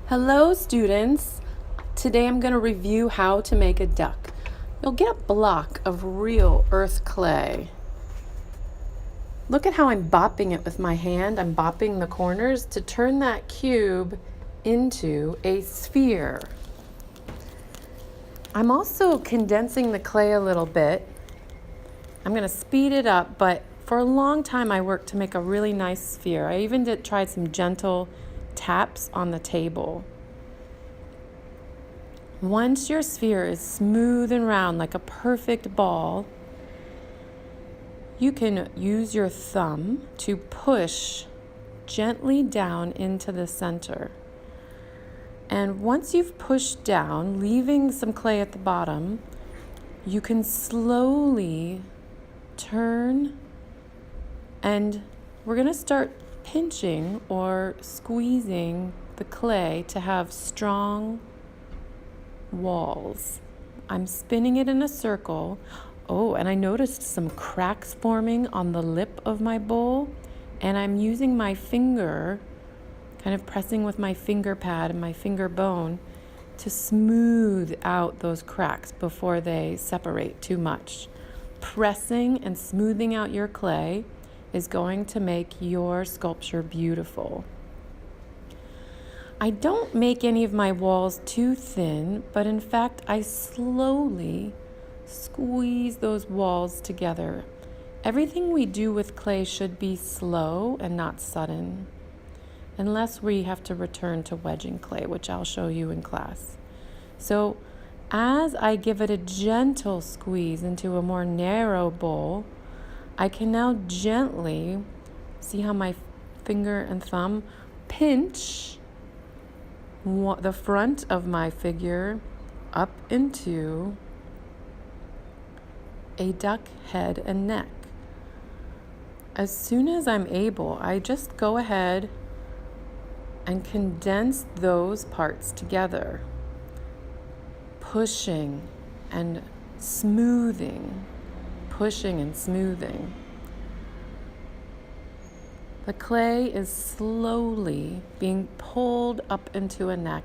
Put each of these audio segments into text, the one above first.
Hello students, today I'm going to review how to make a duck. You'll get a block of real earth clay. Look at how I'm bopping it with my hand. I'm bopping the corners to turn that cube into a sphere. I'm also condensing the clay a little bit. I'm going to speed it up, but for a long time I worked to make a really nice sphere. I even tried some gentle taps on the table. Once your sphere is smooth and round like a perfect ball, you can use your thumb to push gently down into the center. And once you've pushed down, leaving some clay at the bottom, you can slowly turn, and we're going to start pinching or squeezing the clay to have strong walls. I'm spinning it in a circle. Oh, and I noticed some cracks forming on the lip of my bowl, and I'm using my finger, kind of pressing with my finger pad and my finger bone to smooth out those cracks before they separate too much. Pressing and smoothing out your clay is going to make your sculpture beautiful. I don't make any of my walls too thin, but in fact, I slowly squeeze those walls together. Everything we do with clay should be slow and not sudden, unless we have to return to wedging clay, which I'll show you in class. So as I give it a gentle squeeze into a more narrow bowl, I can now gently see how my finger and thumb pinch the front of my figure up into a duck head and neck. As soon as I'm able, I just go ahead and condense those parts together, pushing and smoothing, pushing and smoothing. The clay is slowly being pulled up into a neck,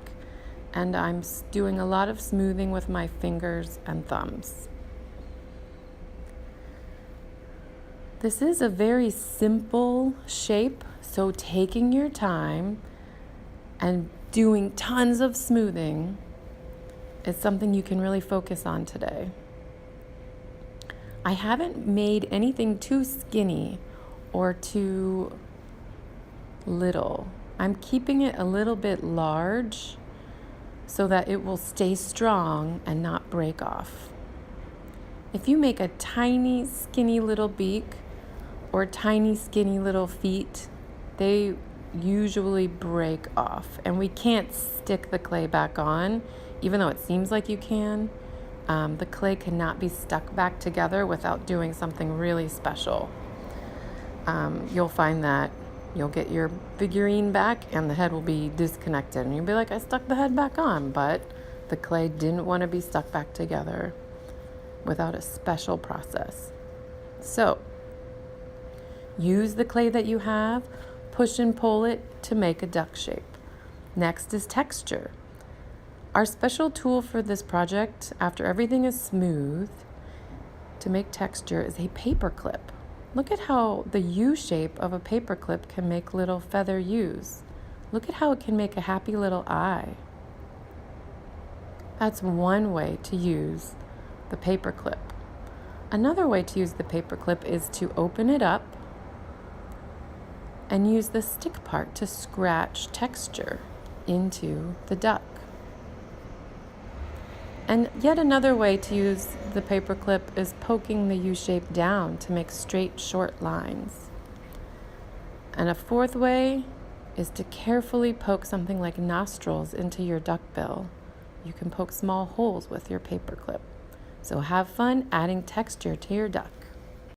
and I'm doing a lot of smoothing with my fingers and thumbs. This is a very simple shape, so taking your time and doing tons of smoothing is something you can really focus on today. I haven't made anything too skinny or too little. I'm keeping it a little bit large so that it will stay strong and not break off. If you make a tiny, skinny little beak or tiny, skinny little feet, they usually break off, and we can't stick the clay back on, even though it seems like you can. The clay cannot be stuck back together without doing something really special. You'll find that you'll get your figurine back and the head will be disconnected, and you'll be like, I stuck the head back on, but the clay didn't want to be stuck back together without a special process. So use the clay that you have, push and pull it to make a duck shape. Next is texture. Our special tool for this project, after everything is smooth, to make texture is a paper clip. Look at how the U shape of a paper clip can make little feather U's. Look at how it can make a happy little eye. That's one way to use the paper clip. Another way to use the paper clip is to open it up and use the stick part to scratch texture into the duck. And yet another way to use the paper clip is poking the U shape down to make straight, short lines. And a fourth way is to carefully poke something like nostrils into your duck bill. You can poke small holes with your paper clip. So have fun adding texture to your duck.